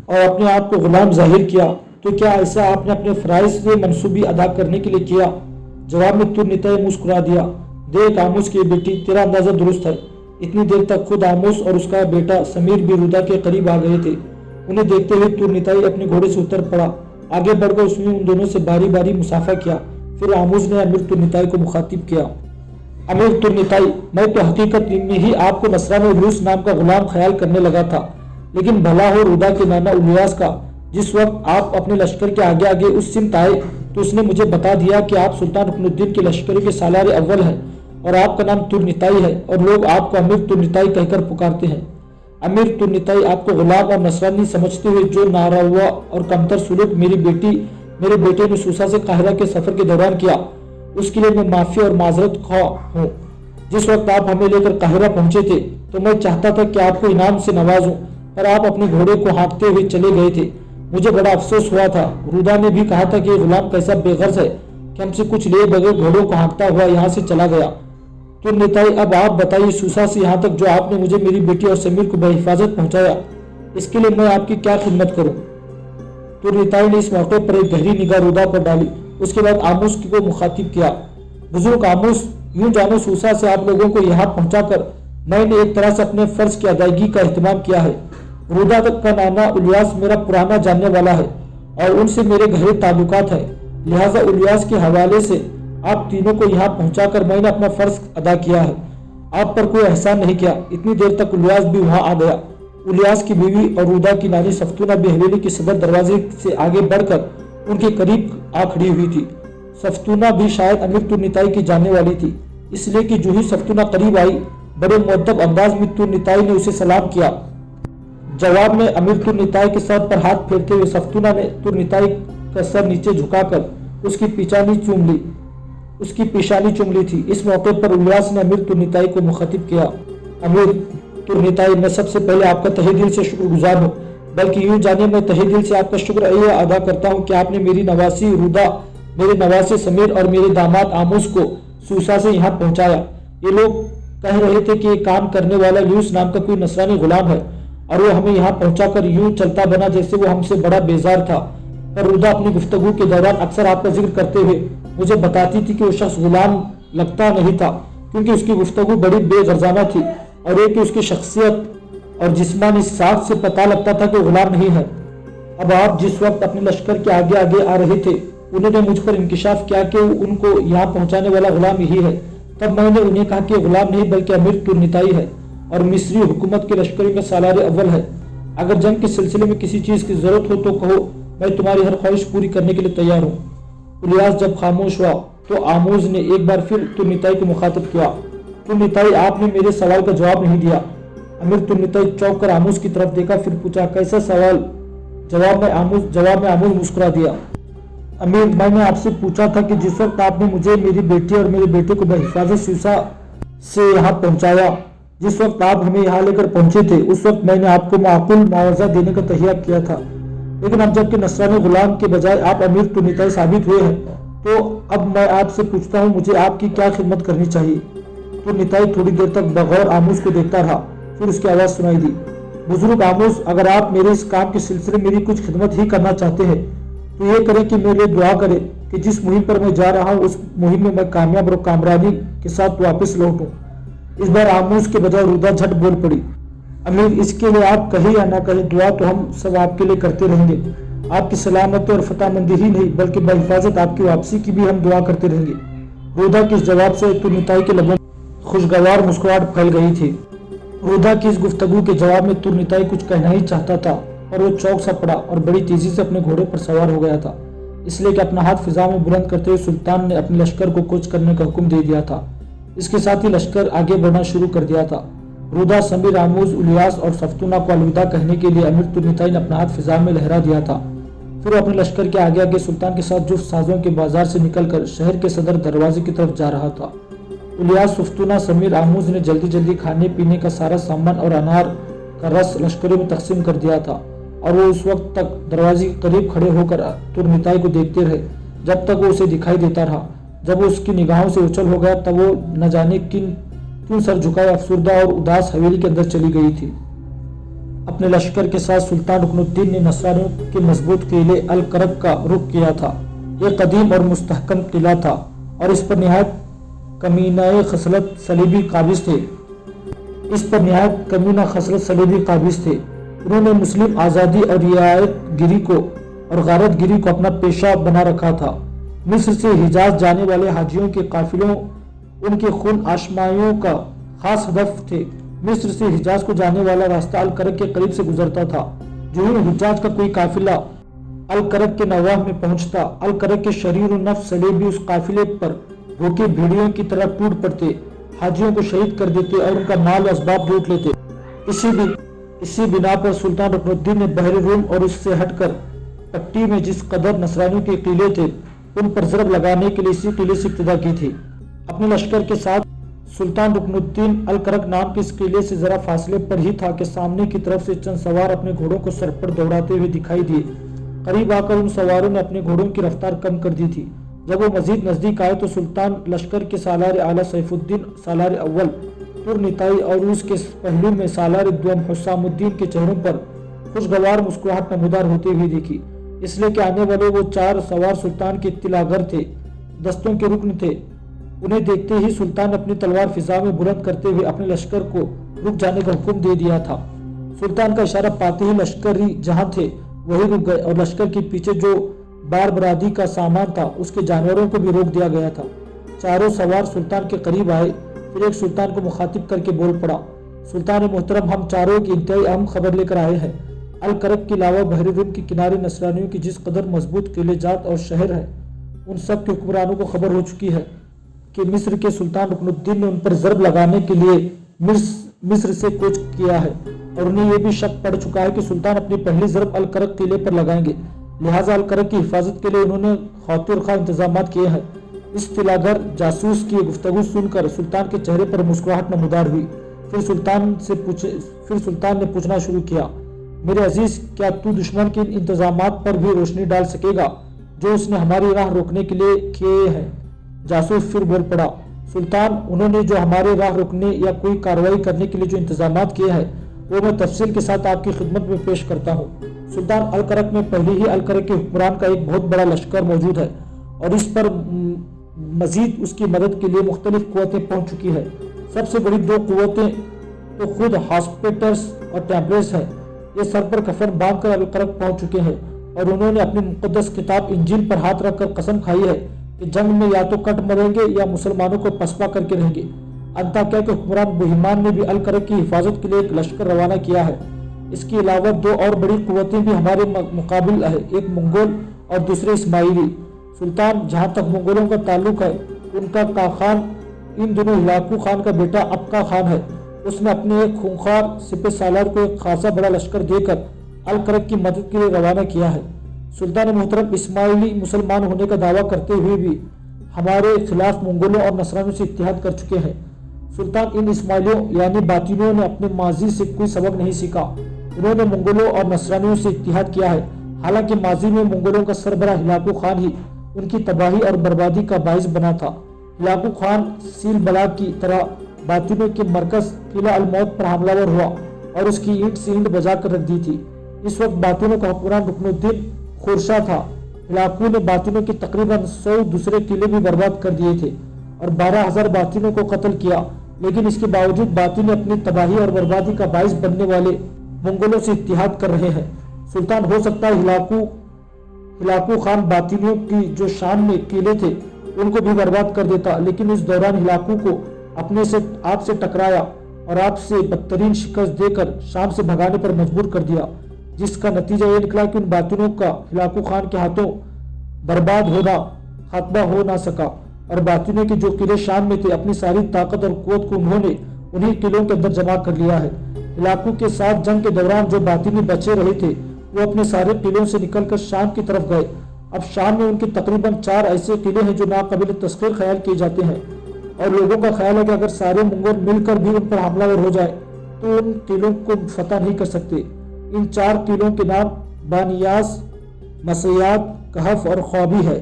और अपने आप को गुलाम जाहिर किया, तो क्या ऐसा आपने अपने फराइज से मंसूबी अदा करने के लिए किया? जवाब में तुर्निताई मुस्कुरा दिया। देख आमूस की बेटी, तेरा अंदाजा दुरुस्त है। इतनी देर तक खुद आमूस और उसका बेटा समीर भी रुदा के करीब आ गए थे। उन्हें देखते हुए तुर्निताई अपने घोड़े से उतर पड़ा। आगे बढ़कर उसने उन दोनों से बारी बारी मुसाफा किया। फिर आमूस ने अमीर तुर्निताई को मुखातिब किया। अमीर तुर्निताई, मैं तो हकीकत में ही आपको नसरानी उलूस नाम का गुलाम ख्याल करने लगा था, लेकिन भला हो रुदा के नाना उलियास का। जिस वक्त आप अपने लश्कर के आगे आगे उस सिमत आए तो उसने मुझे बता दिया कि आप सुल्तान रुकनुद्दीन के लश्कर के सालार अव्वल हैं और आपका नाम तुर्निताई है और लोग आपको अमीर तुर्निताई कहकर पुकारते हैं। अमीर तुर्निताई, आपको गुलाम और नसरानी समझते हुए जो नारवा और कमतर सुलूक मेरे बेटे ने सूसा से काहिरा के सफर के दौरान किया, उसके लिए मैं माफी और माजरत खा हूँ। जिस वक्त आप हमें लेकर काहिरा पहुंचे थे तो मैं चाहता था कि आपको इनाम से नवाजूं, पर आप अपने घोड़े को हाँकते हुए चले गए थे। मुझे बड़ा अफसोस हुआ था। रुदा ने भी कहा था कि गुलाम कैसा बेगर्ज है कि हमसे कुछ लिए बगैर घोड़ों को हाँकता हुआ यहाँ से चला गया। तुर्निताई, अब आप बताइए, सूसा से यहाँ तक जो आपने मुझे, मेरी बेटी और समीर को बेहिफाजत पहुंचाया, इसके लिए मैं आपकी क्या खिदमत करूं? तुर्निताई ने इस मौके पर एक गहरी निगाह रुदा पर डाली। उसके बाद आमूस को मुखातिब किया। बुजुर्ग आमूस, यूं जानो सूसा से आप लोगों को यहाँ पहुंचाकर मैंने एक तरह से अपने फर्ज की अदायगी का एहतमाम किया है। रुदा तक का नाना उलियास मेरा पुराना जानने वाला है और उनसे मेरे गहरे ताल्लुकात है। लिहाजा उलियास के हवाले से आप तीनों को यहाँ पहुंचाकर मैंने अपना फर्ज अदा किया है, आप पर कोई एहसान नहीं किया। इतनी देर तक उलियास भी वहां आ गया। उलियास की बीवी और रुदा की नानी सफ्तूना भी हवेली के सदर दरवाजे से आगे बढ़कर उनके करीब आ खड़ी हुई थी। सफ्तूना भी शायद अमीर तुर्निताई की जानने वाली थी, इसलिए कि जो ही सफ्तूना करीब आई, बड़े मुअद्दब अंदाज में तुर्निताई ने उसे सलाम किया। जवाब में अमीर तुर्निताई के सर पर हाथ फेरते हुए सफ्तूना ने तुर्निताई का सर नीचे झुकाकर उसकी पेशानी चूम ली थी। इस मौके पर उलियास ने अमीर तुर्निताई को मुखातिब किया। अमीर तुर्निताई, मैं सबसे पहले आपका तहे दिल से शुक्रगुजार हूँ, बल्कि यूं जानिए मैं तहे दिल से आपका शुक्र अदा करता हूँ कि आपने मेरी नवासी रुदा, मेरे नवासे समीर और मेरे दामाद आमूस को सूसा से यहाँ पहुँचाया। ये लोग कह रहे थे कि ये काम करने वाला यूस नाम का कोई नसरानी गुलाम है और वो हमें यहाँ पहुंचाकर यूं चलता बना जैसे वो हमसे बड़ा बेजार था। पर रुदा अपनी गुफ्तगू के दौरान अक्सर आपका जिक्र करते हुए मुझे बताती थी कि वो शख्स गुलाम लगता नहीं था, क्योंकि उसकी गुफ्तगू बड़ी बेगरजाना थी और एक उसकी शख्सियत और जिस्मानी साख से पता लगता था कि गुलाम नहीं है। अब आप जिस वक्त अपने लश्कर के आगे आगे आ रहे थे, उन्होंने मुझ पर इंकिशाफ किया कि उनको यहाँ पहुँचाने वाला गुलाम यही है। तब मैंने उन्हें कहा कि गुलाम नहीं बल्कि अमीर तुर्निताई है और मिस्री हुकूमत के लश्करी में सालार अव्वल है। अगर जंग के सिलसिले में किसी चीज की जरूरत हो तो कहो, मैं तुम्हारी हर ख्वाहिश पूरी करने के लिए तैयार हूँ। उलियास जब खामोश हुआ तो आमूज ने एक बार फिर तुर्निताई को मुखातिब किया। तुर्निताई, आपने मेरे सवाल का जवाब नहीं दिया। अमीर तुर्निताई चौंक कर आमूज की तरफ देखा, फिर पूछा, कैसा सवाल? जवाब में आमूज मुस्कुरा दिया। अमीर, मैंने आपसे पूछा था कि जिस वक्त आपने मुझे, मेरी बेटी और मेरे बेटे को बेहिफाजत सूसा से यहाँ पहुँचाया, जिस वक्त आप हमें यहाँ लेकर पहुंचे थे, उस वक्त मैंने आपको माकूल मुआवजा देने का तहिया किया था। लेकिन अब जबकि नसरानी गुलाम के बजाय आप अमीर तुर्निताई साबित हुए हैं, तो अब मैं आपसे पूछता हूँ, मुझे आपकी क्या खिदमत करनी चाहिए? तुर्निताई थोड़ी देर तक बगौर आमूज को देखता रहा, फिर उसकी आवाज़ सुनाई दी। बुजुर्ग आमूज, अगर आप मेरे इस काम के सिलसिले में मेरी कुछ खिदमत ही करना चाहते हैं तो ये करें कि मेरे लिए दुआ करें कि जिस मुहिम पर मैं जा रहा हूँ उस मुहिम में मैं कामयाब और कामरानी के साथ वापस लौटूं। इस बार आमूज के बजाय रुदा झट बोल पड़ी। अमीर, इसके लिए आप कहे या ना कहे, दुआ तो हम सब आपके लिए करते रहेंगे। आपकी सलामत और फतहमंदी ही नहीं बल्कि बहिफाजत आपकी वापसी की भी हम दुआ करते रहेंगे। रुदा के इस जवाब से तुर्निताई के लबों खुशगवार मुस्कुराहट फैल गई थी। रुदा की इस गुफ्तगू के जवाब में तुर्निताई कुछ कहना ही चाहता था और वो चौंक सा पड़ा और बड़ी तेजी से अपने घोड़े पर सवार हो गया था, इसलिए कि अपना हाथ फिजा में बुलंद करते हुए सुल्तान ने अपने लश्कर को कूच करने का हुक्म दे दिया था। इसके साथ ही लश्कर आगे बढ़ना शुरू कर दिया था। रुदा, समीर, आमूज, उलियास और सफ्तूना को अलविदा कहने के लिए अमीर तुर्निताई ने अपना हाथ फिजा में लहरा दिया था। پھر وہ اپنے لشکر کے آگے آگے سلطان کے ساتھ جفت سازوں کے بازار سے نکل کر شہر کے صدر دروازے کی طرف جا رہا تھا۔ الیاس سفتونہ سمیر آموز نے جلدی جلدی کھانے پینے کا سارا سامان اور انار کا رس لشکروں میں تقسیم کر دیا تھا، اور وہ اس وقت تک دروازے کے قریب کھڑے ہو کر ترنتائی کو دیکھتے رہے جب تک وہ اسے دکھائی دیتا رہا۔ جب وہ اس کی نگاہوں سے اچھل ہو گیا تب وہ نہ جانے کیوں سر جھکائے افسردہ اور اداس حویلی کے اندر چلی گئی تھی۔ اپنے لشکر کے ساتھ سلطان رکن الدین نے نصرانیوں کے مضبوط قلعے الکرک کا رخ کیا تھا۔ یہ قدیم اور مستحکم قلعہ تھا اور اس پر نہایت کمینہ خصلت صلیبی قابض تھے۔ انہوں نے مسلم آزادی اور رعایت گیری کو اور غارت گیری کو اپنا پیشہ بنا رکھا تھا۔ مصر سے حجاز جانے والے حاجیوں کے قافلوں ان کے خون آشمائیوں کا خاص ہدف تھے۔ مصر سے حجاز کو جانے والا راستہ الکرک کے قریب سے گزرتا تھا۔ جو ہی حجاج کا کوئی قافلہ الکرک کے نواح میں پہنچتا، الکرک کے شریر و نفس صلیبی اس قافلے پر بھوکے بھیڑیوں کی طرح ٹوٹ پڑتے، حاجیوں کو شہید کر دیتے اور ان کا مال و اسباب لوٹ لیتے۔ اسی بنا پر سلطان رکن الدین نے بحر روم اور اس سے ہٹ کر پٹی میں جس قدر نصرانیوں کے قلعے تھے ان پر ضرب لگانے کے لیے اسی قلعے سے ابتدا کی تھی۔ اپنے لشکر کے ساتھ سلطان رکن الدین الکرک نام کے اس قلعے سے ذرا فاصلے پر ہی تھا کہ سامنے کی طرف سے چند سوار اپنے گھوڑوں کو سر پر دوڑاتے ہوئے دکھائی دیے۔ قریب آ کر ان سواروں نے اپنے گھوڑوں کی رفتار کم کر دی تھی۔ جب وہ مزید نزدیک آئے تو سلطان لشکر کے سالار اعلیٰ سیف الدین سالار اول ترنتائی اور اس کے پہلو میں سالار دوم حسام الدین کے چہروں پر خوشگوار مسکراہٹ نمودار ہوتے ہوئے دیکھی، اس لیے کہ آنے والے وہ 4 سوار سلطان کے اطلاع گر تھے، دستوں کے رکن تھے۔ انہیں دیکھتے ہی سلطان نے اپنی تلوار فضا میں بلند کرتے ہوئے اپنے لشکر کو رک جانے کا حکم دے دیا تھا۔ سلطان کا اشارہ پاتے ہی لشکری جہاں تھے وہی رک گئے اور لشکر کے پیچھے جو بار برادی کا سامان تھا اس کے جانوروں کو بھی روک دیا گیا تھا۔ چاروں سوار سلطان کے قریب آئے، پھر ایک سلطان کو مخاطب کر کے بول پڑا، سلطان محترم، ہم چاروں کی انتہائی اہم خبر لے کر آئے ہیں۔ الکرک کے علاوہ بحر روم کے کنارے نصرانیوں کی جس قدر مضبوط قلعے جات اور شہر ہے، ان سب کے حکمرانوں کو خبر ہو چکی ہے کہ مصر کے سلطان رکن الدین نے ان پر ضرب لگانے کے لیے مصر سے کوچ کیا ہے، اور انہیں یہ بھی شک پڑ چکا ہے کہ سلطان اپنی پہلی ضرب الکرک قلعے پر لگائیں گے، لہٰذا الکرک کی حفاظت کے لیے انہوں نے خاطر خواہ انتظامات کیے ہیں۔ اس اطلاع گر جاسوس کی گفتگو سن کر سلطان کے چہرے پر مسکراہٹ نمودار ہوئی۔ پھر سلطان نے پوچھنا شروع کیا، میرے عزیز، کیا تو دشمن کے ان انتظامات پر بھی روشنی ڈال سکے گا جو اس نے ہماری راہ روکنے کے لیے کیے ہیں؟ جاسوس پھر بول پڑا، سلطان، انہوں نے جو ہمارے راہ روکنے یا کوئی کارروائی کرنے کے لیے جو انتظامات کیے ہیں وہ میں تفصیل کے ساتھ آپ کی خدمت میں پیش کرتا ہوں۔ سلطان، الکرک میں پہلے ہی الکرک کے حکمران کا ایک بہت بڑا لشکر موجود ہے اور اس پر مزید اس کی مدد کے لیے مختلف قوتیں پہنچ چکی ہے۔ سب سے بڑی 2 قوتیں تو خود ہاسپٹرز اور ٹیمپلرز ہیں۔ یہ سر پر کفن باندھ کر الکرک پہنچ چکے ہیں اور انہوں نے اپنی مقدس کتاب انجیل پر ہاتھ رکھ کر قسم کھائی ہے کہ جنگ میں یا تو کٹ مریں گے یا مسلمانوں کو پسپا کر کے رہیں گے۔ انطاکیہ کے حکمران بوہیمان نے بھی الکرک کی حفاظت کے لیے ایک لشکر روانہ کیا ہے۔ اس کے علاوہ 2 اور بڑی قوتیں بھی ہمارے مقابل ہے، ایک منگول اور دوسرے اسماعیلی۔ سلطان، جہاں تک منگولوں کا تعلق ہے، ان کا کاخان ان دنوں ہلاکو خان کا بیٹا ابقا خان ہے۔ اس نے اپنے ایک خونخوار سپہ سالار کو ایک خاصا بڑا لشکر دے کر الکرک کی مدد کے لیے روانہ کیا ہے۔ سلطان محترم، اسماعیلی مسلمان ہونے کا دعویٰ کرتے ہوئے بھی ہمارے خلاف منگولوں اور نصرانیوں سے اتحاد کر چکے ہیں۔ سلطان، ان اسماعیلیوں یعنی باطنیوں نے اپنے ماضی سے کوئی سبق نہیں سیکھا۔ انہوں نے منگولوں اور نصرانیوں سے اتحاد کیا ہے، حالانکہ ماضی میں منگولوں کا سربراہ ہلاکو خان ہی ان کی تباہی اور بربادی کا باعث بنا تھا۔ ہلاکو خان سیل بلاغ کی طرح باطنیوں کے مرکز قلعہ الموت پر حملہ ور ہوا اور اس کی اینٹ سے اینٹ بجا کر رکھ دی تھی۔ اس وقت باطنیوں کا حکمران رکن الدین خورشا تھا۔ ہلاکو نے باطنیوں کے تقریباً 100 دوسرے قلعے بھی برباد کر دیے تھے اور 12,000 باطنیوں کو قتل کیا، لیکن اس کے باوجود باطنی اپنی تباہی اور بربادی کا باعث بننے والے منگولوں سے اتحاد کر رہے ہیں۔ سلطان، ہو سکتا ہے ہلاکو خان باطنیوں کی جو شام میں قلعے تھے ان کو بھی برباد کر دیتا، لیکن اس دوران ہلاکو کو آپ سے ٹکرایا اور آپ سے بدترین شکست دے کر شام سے بھگانے پر مجبور کر دیا، جس کا نتیجہ یہ نکلا کہ ان باطنیوں کا ہلاکو خان کے ہاتھوں برباد ہونا خاتمہ ہو نہ سکا، اور باطنیوں کے جو قلعے شام میں تھے اپنی ساری طاقت اور قوت کو انہوں نے انہی قلعوں کے اندر جمع کر لیا ہے۔ ہلاکو کے ساتھ جنگ کے دوران جو باطنی بچے رہے تھے وہ اپنے سارے قلعوں سے نکل کر شام کی طرف گئے۔ اب شام میں ان کے تقریباً 4 ایسے قلعے ہیں جو ناقابل تسخیر خیال کیے جاتے ہیں، اور لوگوں کا خیال ہے کہ اگر سارے منگول مل کر بھی ان پر حملہ ور ہو جائے تو ان قلعوں کو فتح نہیں کر سکتے۔ ان 4 قلعوں کے نام بانیاس، مسیات، کہف اور خوابی ہے۔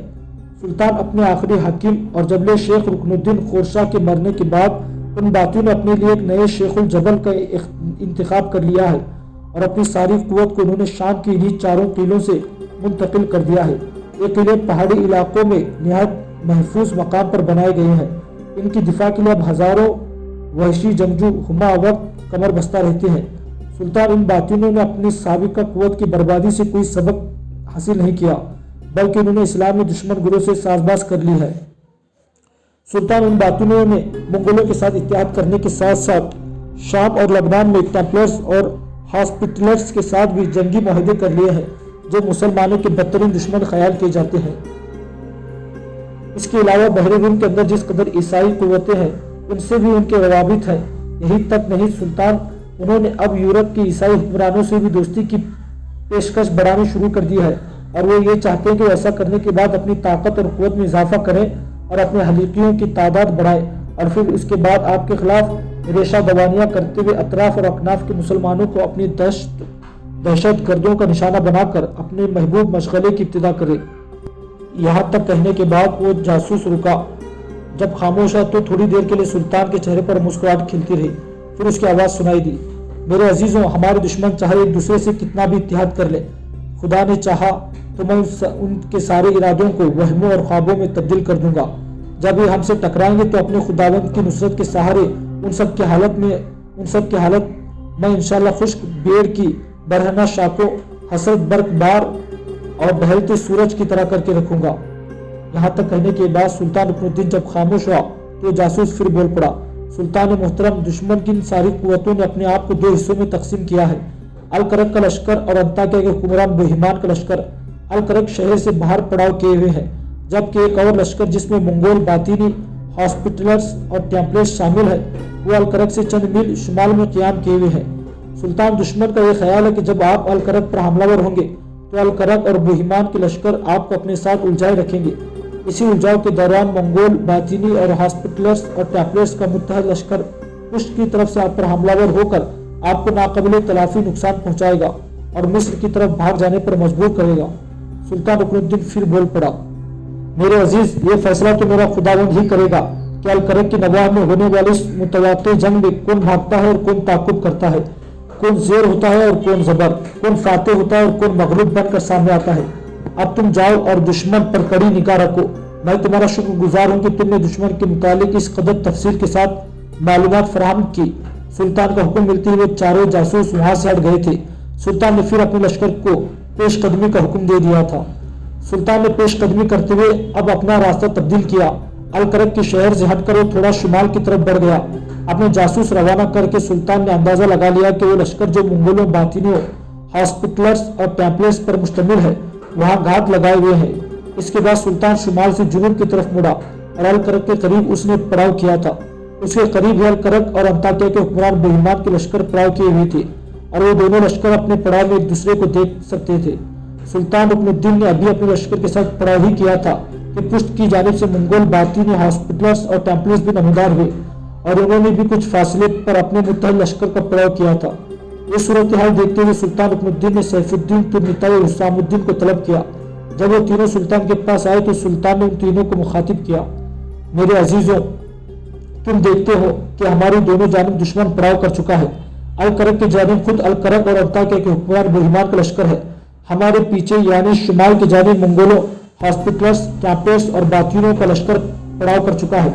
سلطان اپنے آخری حاکم اور جبل شیخ رکن الدین خورشاہ کے مرنے کے بعد ان باتوں نے اپنے لیے ایک نئے شیخ الجبل کا انتخاب کر لیا ہے، اور اپنی ساری قوت کو انہوں نے شام کی انہی 4 قلعوں سے منتقل کر دیا ہے۔ یہ قلعے پہاڑی علاقوں میں نہایت محفوظ مقام پر بنائے گئے ہیں۔ ان کی دفاع کے لیے اب ہزاروں وحشی جنگجو ہمہ وقت کمر بستہ رہتے ہیں۔ سلطان ان باطنوں نے اپنی سابقہ قوت کی بربادی سے کوئی سبق حاصل نہیں کیا، بلکہ انہوں نے اسلامی دشمن گروہ سے ساز باز کر لی ہے۔ سلطان ان باطنوں نے منگولوں کے ساتھ اتحاد کرنے کے ساتھ ساتھ شام اور لبنان میں ٹیمپلرز اور ہاسپٹلرز کے ساتھ بھی جنگی معاہدے کر لیے ہیں جو مسلمانوں کے بدترین دشمن خیال کیے جاتے ہیں۔ اس کے علاوہ بحر روم کے اندر جس قدر عیسائی قوتیں ہیں ان سے بھی ان کے روابط ہیں۔ یہی تک نہیں، سلطان انہوں نے اب یورپ کے عیسائی حکمرانوں سے بھی دوستی کی پیشکش بڑھانی شروع کر دی ہے، اور وہ یہ چاہتے ہیں کہ وہ ایسا کرنے کے بعد اپنی طاقت اور قوت میں اضافہ کریں اور اپنے حلیقیوں کی تعداد بڑھائیں، اور پھر اس کے بعد آپ کے خلاف ریشہ دوانیاں کرتے ہوئے اطراف اور اکناف کے مسلمانوں کو اپنی دہشت گردوں کا نشانہ بنا کر اپنے محبوب مشغلے کی ابتدا کرے۔ یہاں تک کہنے کے بعد وہ جاسوس رکا۔ جب خاموش ہے تو تھوڑی دیر کے لیے سلطان کے چہرے پر مسکراہٹ کھلتی رہی، پھر اس کی آواز سنائی دی، میرے عزیزوں، ہمارے دشمن چاہے ایک دوسرے سے کتنا بھی اتحاد کر لے، خدا نے چاہا تو میں ان کے سارے ارادوں کو وہموں اور خوابوں میں تبدیل کر دوں گا۔ جب یہ ہم سے ٹکرائیں گے تو اپنے خداوند کی نصرت کے سہارے ان سب کی حالت میں انشاءاللہ خشک بیڑ کی برہنہ شاخوں، حسرت برق بار اور بہلتے سورج کی طرح کر کے رکھوں گا۔ یہاں تک کہنے کے بعد سلطان رکن الدین جب خاموش ہوا تو جاسوس پھر بول پڑا، سلطان محترم، دشمن کی ان ساری قوتوں نے اپنے آپ کو 2 حصوں میں تقسیم کیا ہے، الکرک کا لشکر اور انطاکیہ کے حکمران بوہیمان کا لشکر۔ الکرک شہر سے باہر پڑاؤ کیے ہوئے ہیں، جبکہ ایک اور لشکر جس میں منگول، باطینی، ہاسپٹلرز اور ٹیمپلرز شامل ہے، وہ الکرک سے چند میل شمال میں قیام کیے ہوئے ہیں۔ سلطان، دشمن کا یہ خیال ہے کہ جب آپ الکرک پر حملہ ور ہوں گے تو الکرک اور بوہیمان کے لشکر آپ کو اپنے ساتھ الجھائے رکھیں گے۔ اسی الجھاؤ کے دوران منگول، باطینی اور ہاسپٹلرز اور ٹیمپلرز کا متحد لشکر پشت کی طرف سے آپ پر حملہ ور ہو کر آپ کو ناقابل تلافی نقصان پہنچائے گا اور مصر کی طرف بھاگ جانے پر مجبور کرے گا۔ سلطان رکن الدین پھر بول پڑا، میرے عزیز، یہ فیصلہ تو میرا خداوند ہی کرے گا کہ الکرک کی نواح میں ہونے والی اس متواتر جنگ میں کون بھاگتا ہے اور کون تعاقب کرتا ہے، کون زیر ہوتا ہے اور کون زبر، کون فاتح ہوتا ہے اور کون مغلوب بن کر سامنے آتا ہے۔ اب تم جاؤ اور دشمن پر کڑی نگاہ رکھو۔ میں تمہارا شکر گزار ہوں کہ تم نے دشمن کے متعلق اس قدر تفصیل کے ساتھ معلومات فراہم کی۔ سلطان کا حکم ملتے ہوئے 4 جاسوس وہاں سے ہٹ گئے تھے۔ سلطان نے پھر اپنے لشکر کو پیش قدمی کا حکم دے دیا تھا۔ سلطان نے پیش قدمی کرتے ہوئے اب اپنا راستہ تبدیل کیا۔ الکرک کے شہر سے ہٹ کر وہ تھوڑا شمال کی طرف بڑھ گیا۔ اپنے جاسوس روانہ کر کے سلطان نے اندازہ لگا لیا کہ وہ لشکر جو منگولوں، باطینیوں، ہاسپٹلرز اور ٹیمپلرز پر مشتمل ہے وہاں گھات لگائے ہوئے ہیں۔ اس کے بعد سلطان شمال سے جنوب کی طرف مڑا اور الکرک کے قریب اس نے پڑاؤ کیا تھا۔ اس کے قریب ہی الکرک اور انطاکیہ کے حکمران بوہیمان کے لشکر پڑاؤ کیے ہوئے تھے، اور وہ دونوں لشکر اپنے پڑاؤ میں ایک دوسرے کو دیکھ سکتے تھے۔ سلطان رکن الدین نے ابھی اپنے لشکر کے ساتھ پڑاؤ ہی کیا تھا کہ پشت کی جانب سے منگول، باطینی، ہاسپٹلرز اور ٹیمپلرز بھی نمودار ہوئے، اور انہوں نے بھی کچھ فاصلے پر اپنے متحد لشکر کا پڑاؤ کیا تھا۔ یہ صورتحال دیکھتے ہوئے سلطان رکن الدین نے سیف الدین ترنتائی اور حسام الدین کو طلب کیا۔ جب وہ تینوں سلطان کے پاس آئے تو سلطان نے ان تینوں کو مخاطب کیا، میرے عزیزوں، تم دیکھتے ہو کہ ہماری دونوں جانب دشمن پڑاؤ کر چکا ہے۔ الکرک کی جانب خود الکرک اور انطاکیہ کے حکمران بوہیمان کا لشکر ہے، ہمارے پیچھے یعنی شمال کی جانب منگولوں، ہاسپٹلرز، ٹیمپلرز اور باطینوں کا لشکر پڑاؤ کر چکا ہے۔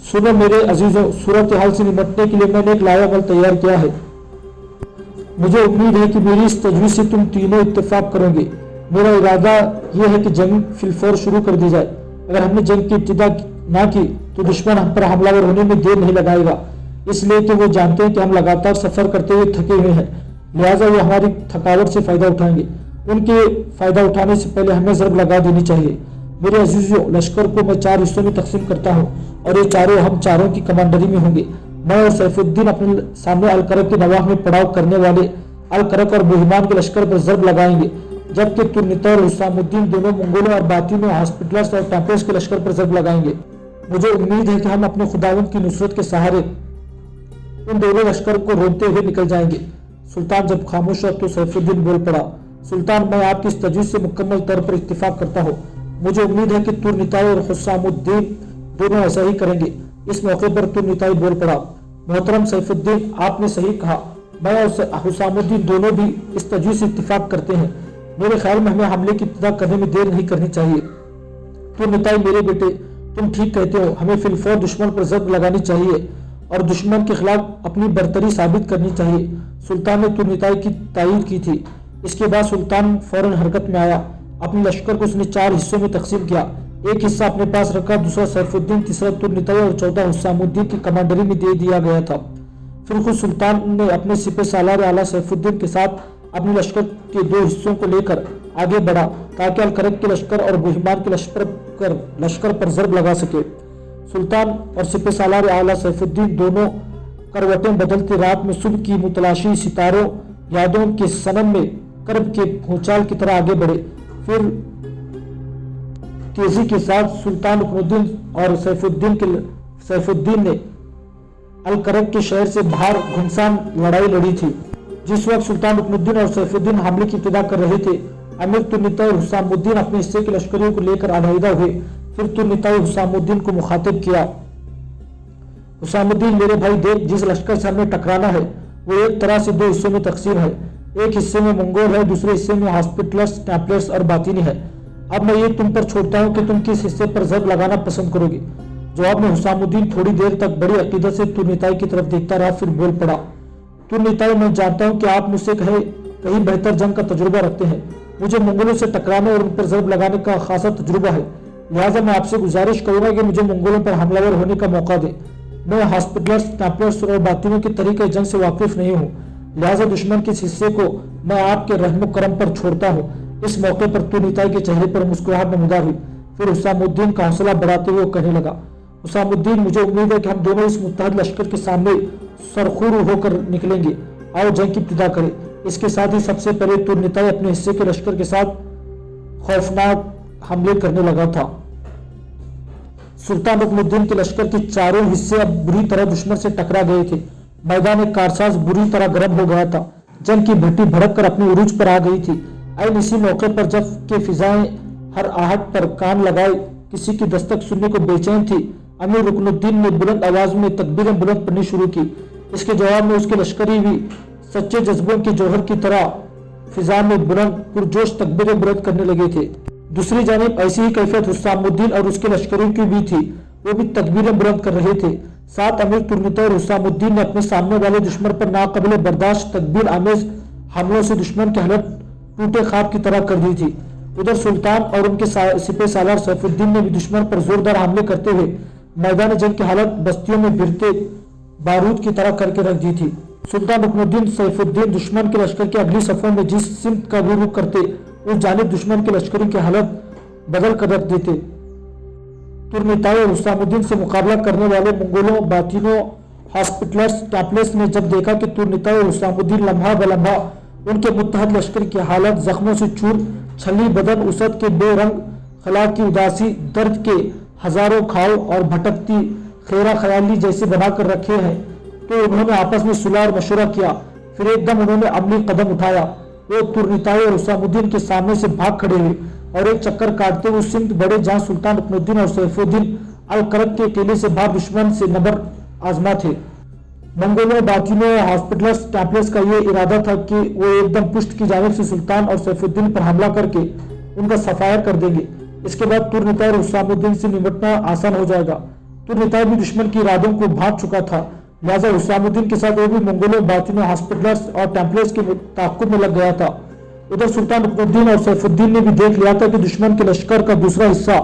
سنو میرے عزیزوں، صورتحال سے نمٹنے کے لیے میں نے ایک لائحہ عمل تیار کیا ہے۔ مجھے امید ہے کہ میری اس تجویز سے تم تینوں اتفاق کرو گے۔ میرا ارادہ یہ ہے کہ جنگ فی الفور شروع کر دی جائے۔ اگر ہم نے جنگ کی ابتدا نہ کی تو دشمن ہم پر حملہ ور ہونے میں دیر نہیں لگائے گا، اس لیے کہ وہ جانتے ہیں کہ ہم لگاتار سفر کرتے ہوئے تھکے ہوئے ہیں، لہٰذا وہ ہماری تھکاوٹ سے فائدہ اٹھائیں گے۔ ان کے فائدہ اٹھانے سے پہلے ہمیں ضرب لگا دینی چاہیے۔ میرے عزیزوں، لشکر کو میں 4 حصوں میں تقسیم کرتا ہوں اور یہ چاروں ہم چاروں کی کمانڈری میں ہوں گے۔ میں اور سیف الدین اپنے سامنے الکرک کی نواح میں پڑاؤ کرنے والے अलकरक और बुहिमान के लश्कर पर ज़रब लगाएंगे, जबकि तुर्निता और हुस्साम उद्दीन दोनों मंगोलों और बातिनों, हॉस्पिटल्स और टेम्पल्स के लश्कर पर ज़रब लगाएंगे। मुझे उम्मीद है कि हम अपने खुदावंद की नुसरत के सहारे उन दोनों लश्कर को रोकते हुए निकल जाएंगे। सुल्तान जब खामोश हुआ तो सैफुद्दीन बोल पड़ा, सुल्तान, मैं आपकी इस तजवीज़ से मुकम्मल तौर पर इत्तिफाक करता हूँ। मुझे उम्मीद है कि तुर्निताई और हुस्सामुद्दीन दोनों ऐसा ही करेंगे। इस मौके पर तुर्निताई बोल पड़ा, मोहतरम सैफुद्दीन, आपने सही कहा। मैं और हुस्सामुद्दीन दोनों भी इस तजवीज़ से इत्तिफाक करते हैं। मेरे ख्याल में हमें हमले की इब्तिदा करने में देर नहीं करनी चाहिए। तुर्निताई, मेरे बेटे, तुम ठीक कहते हो। हमें फिलफौर दुश्मन पर ज़रब लगानी चाहिए और दुश्मन के खिलाफ अपनी बरतरी साबित करनी चाहिए। सुल्तान ने तुर्निताई की तायीद की थी। इसके बाद सुल्तान फौरन हरकत में आया। अपने लश्कर को उसने 4 हिस्सों में तकसीम किया। एक हिस्सा अपने पास रखा, दूसरा सैफुद्दीन, तीसरा तुर्निताई और चौथा हुस्सामुद्दीन की कमांडरी में दे दिया गया था। फिर खुद सुल्तान ने अपने सिपह सालार आला सैफुद्दीन के साथ अपने लश्कर के 2 हिस्सों को लेकर आगे बढ़ा ताकि अलकरक के लश्कर और बुहिमान के लश्कर पर ज़रब लगा सके। सुल्तान और सिपह सालार आला सैफुद्दीन दोनों करवटें बदलते रात में सुबह की मुतलाशी सितारों यादों के सनम में करब के भूचाल की तरह आगे बढ़े। फिर तेजी के साथ सुल्तान रुकनुद्दीन और सैफुद्दीन ने अलकरक के शहर से बाहर घुमसान लड़ाई लड़ी थी। जिस वक्त सुल्तान रुकनुद्दीन और सैफुद्दीन हमले की इब्तिदा कर रहे थे, अमीर तुर्निताई और हुस्सामुद्दीन अपने हिस्से के लश्करियों को लेकर अलहदा हुए। फिर तुर्निताई हुस्सामुद्दीन को मुखातिब किया, हुस्सामुद्दीन, मेरे भाई, देख, जिस लश्कर से हमें टकराना है वो एक तरह से 2 हिस्सों में तकसीम है। एक हिस्से में मंगोल है, दूसरे हिस्से में हॉस्पिटल्स, टेम्पलर्स और बातिनी है। अब मैं ये तुम पर छोड़ता हूँ कि तुम किस हिस्से पर ज़रब लगाना पसंद करोगे। जवाब में हुस्सामुद्दीन थोड़ी देर तक बड़ी अकीदत से तुर्निताई की तरफ देखता रहा, फिर बोल पड़ा, तुर्निताई, मैं जानता हूँ कि आप मुझसे कहीं बेहतर जंग का तजुर्बा रखते हैं। मुझे मंगोलों से टकराने और उन पर ज़रब लगाने का खासा तजुर्बा है, लिहाजा मैं आपसे गुजारिश करूंगा कि मुझे मंगोलों पर हमलावर होने का मौका दें। मैं हॉस्पिटल्स, टेम्पलर्स और बातिनों के तरीके जंग से वाकिफ नहीं हूँ, लिहाजा दुश्मन के इस हिस्से को मैं आपके रहम करम पर छोड़ता हूँ। इस मौके पर तुर्निताई के चेहरे पर मुस्कुराहट नमूदार हुई। फिर हुस्सामुद्दीन का हौसला बढ़ाते हुए वो कहने लगा, हुस्सामुद्दीन, मुझे उम्मीद है कि हम दोनों इस मुत्तहद लश्कर के सामने सरखुरू होकर निकलेंगे। आओ जंग की इब्तिदा करें। इसके साथ ही सबसे पहले तुर्निताई अपने हिस्से के लश्कर के साथ खौफनाक हमले करने लगा था। सुल्तान रुकनुद्दीन के लश्कर के चारों हिस्से अब बुरी तरह दुश्मन से टकरा गए थे। मैदान कारसाज बुरी तरह गर्म हो गया था। जंग की भट्टी भड़क कर अपनी उरूज पर आ गई थी। ऐन इसी मौके पर जब के फिजाएं हर आहट पर कान लगाए किसी की दस्तक सुनने को बेचैन थी, अमीर रुकनुद्दीन ने बुलंद आवाज में तकबीरें बुलंद पढ़नी शुरू की। इसके जवाब में उसके लश्करी भी सच्चे जज्बों के जौहर की तरह फिजा में बुलंद पुरजोश तकबीरें बुलंद करने लगे थे। दूसरी जानिब ऐसी ही कैफियत हुस्सामुद्दीन और उसके लश्करों की भी थी। वो भी तकबीरें बुलंद कर रहे थे। साथ अमीर तुर्निताई और हुस्सामुद्दीन ने अपने सामने वाले दुश्मन पर नाकाबिले बर्दाश्त तकबीर आमेज हमलों से दुश्मन की हालत टूटे ख्वाब की तरह कर दी थी। उधर सुल्तान और उनके सिपह सालार सैफुद्दीन ने भी दुश्मन पर जोरदार हमले करते हुए मैदान जंग की हालत बस्तियों में भिड़ते बारूद की तरह करके रख दी थी। सुल्तान रुकनुद्दीन सैफुद्दीन दुश्मन के लश्कर की अगली सफों में जिस सिमत का रुख करते, उस जानिब दुश्मन के लश्करों की हालत बदल कर रख देते। तुर्निताई और हुस्सामुद्दीन से मुकाबला करने वाले मंगोलों, बातिनों, हॉस्पिटल्स, टेम्पलर्स ने जब देखा कि तुर्निताई और हुस्सामुद्दीन लम्हा ब लम्हा उनके मुत्तहद लश्कर की हालत जख्मों से चूर, छली बदन, उसद के बेरंग खला की उदासी, दर्द के हजारों घाव और भटकती खेरा ख्याली जैसे बनाकर रखे हैं, तो उन्होंने आपस में सुलह और मशवरा किया। फिर एकदम उन्होंने अमली कदम उठाया। वो तुर्निताई और हुस्सामुद्दीन के सामने से भाग खड़े हुए और एक चक्कर काटते हुए सिमत बड़े जहां सुल्तान रुकनुद्दीन और सैफुद्दीन अलकरक के किले से बाहर दुश्मन से नबर आजमा थे। मंगोलों, बातिनों, हॉस्पिटल्स, टेम्पलर्स का ये इरादा था कि वो एकदम पुष्ट की जानिब से सुल्तान और सैफुद्दीन पर हमला करके उनका सफाया कर देंगे। इसके बाद तुर्निताई और हुस्सामुद्दीन से निपटना आसान हो जाएगा। तुर्निताई भी दुश्मन की इरादों को भांप चुका था, लिहाजा हुस्सामुद्दीन के साथ वो भी मंगोलों, बातिनों, हॉस्पिटल्स और टेम्पलर्स के ताक़ुब में लग गया था। उधर सुल्तान रुकनुद्दीन और सैफुद्दीन ने भी देख लिया था कि दुश्मन के लश्कर का दूसरा हिस्सा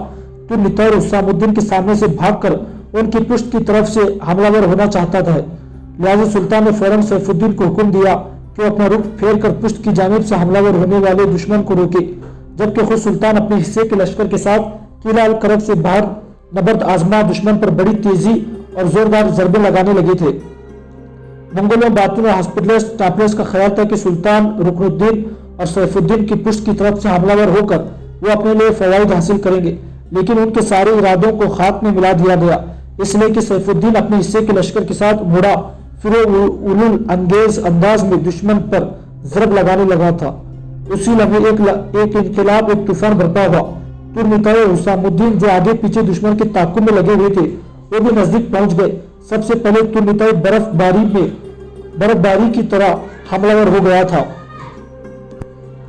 तुर्निताई और हुस्सामुद्दीन के सामने से भागकर उनकी पुष्ट की तरफ से हमलावर होना चाहता था। लिहाजा सुल्तान ने फौरन सैफुद्दीन को हुक्म दिया कि वो अपना रुख फेर कर पुष्ट की जानिब से हमलावर होने वाले दुश्मन को रोके, जबकि खुद सुल्तान अपने हिस्से के लश्कर के साथ किला अलकरक से बाहर नबर्द आजमा दुश्मन पर बड़ी तेजी और जोरदार ज़रबे लगाने लगे थे। मंगोलों बातों में हॉस्पिटल्स टापलेस का ख्याल था कि सुल्तान रुकनुद्दीन और सैफुद्दीन की पुष्ट की तरफ से हमलावर होकर वो अपने लिए फवाइद हासिल करेंगे, लेकिन उनके सारे इरादों को खाक में मिला दिया गया, इसलिए कि सैफुद्दीन अपने हिस्से के लश्कर के साथ मुड़ा, फिर वो उलुल अंगेज अंदाज में दुश्मन पर जरब लगाने लगा था। उसी लम्हे एक इनकलाब, एक तूफान बरपा हुआ। तुर्निताई और हुसामुद्दीन जो आगे पीछे दुश्मन के ताक़ुब में लगे हुए थे, वो भी नजदीक पहुंच गए। सबसे पहले तुर्निताई बर्फबारी की तरह हमलावर हो गया था।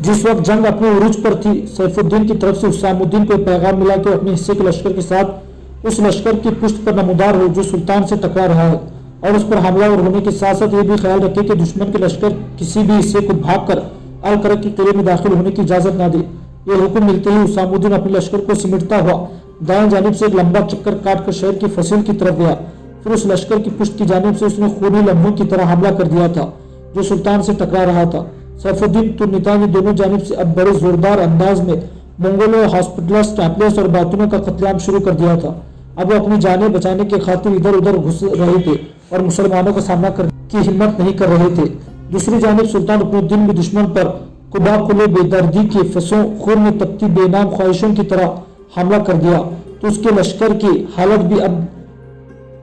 जिस वक्त जंग अपने उरूज पर थी, सैफुद्दीन की तरफ से हुसामुद्दीन को पैगाम मिला कि अपने हिस्से के लश्कर के साथ उस लश्कर की पुष्ट पर नमूदार हो जो सुल्तान से टकरा रहा है, और उस पर हमलावर होने के साथ साथ ये भी ख्याल रखे कि दुश्मन के लश्कर किसी भी हिस्से को भागकर अल-करक के किले में दाखिल होने की इजाजत न दे। ये हुक्म मिलते ही हुसामुद्दीन अपने लश्कर को सिमटता हुआ दाएं जानिब से एक लंबा चक्कर काटकर शहर की फसील की तरफ गया। फिर उस लश्कर की पुष्ट की जानिब से उसने खूनी लम्हों की तरह हमला कर दिया था जो सुल्तान से टकरा रहा था। सैफुद्दीन तुर्निताई ने दोनों जानिब से अब बड़े जोरदार अंदाज में मंगोलों, हॉस्पिटल्स, टैपलेस और बातूनों का कत्लेआम शुरू कर दिया था। अब वो अपनी जानें बचाने के खातिर इधर उधर घुस रहे थे और मुसलमानों का सामना करने की हिम्मत नहीं कर रहे थे। दूसरी जानिब सुल्तान रुकनुद्दीन भी दुश्मन पर कुबा कुले बेदर्दी के फसों खून में तपती बेनाम ख्वाहिशों की तरह हमला कर दिया, तो उसके लश्कर की हालत भी अब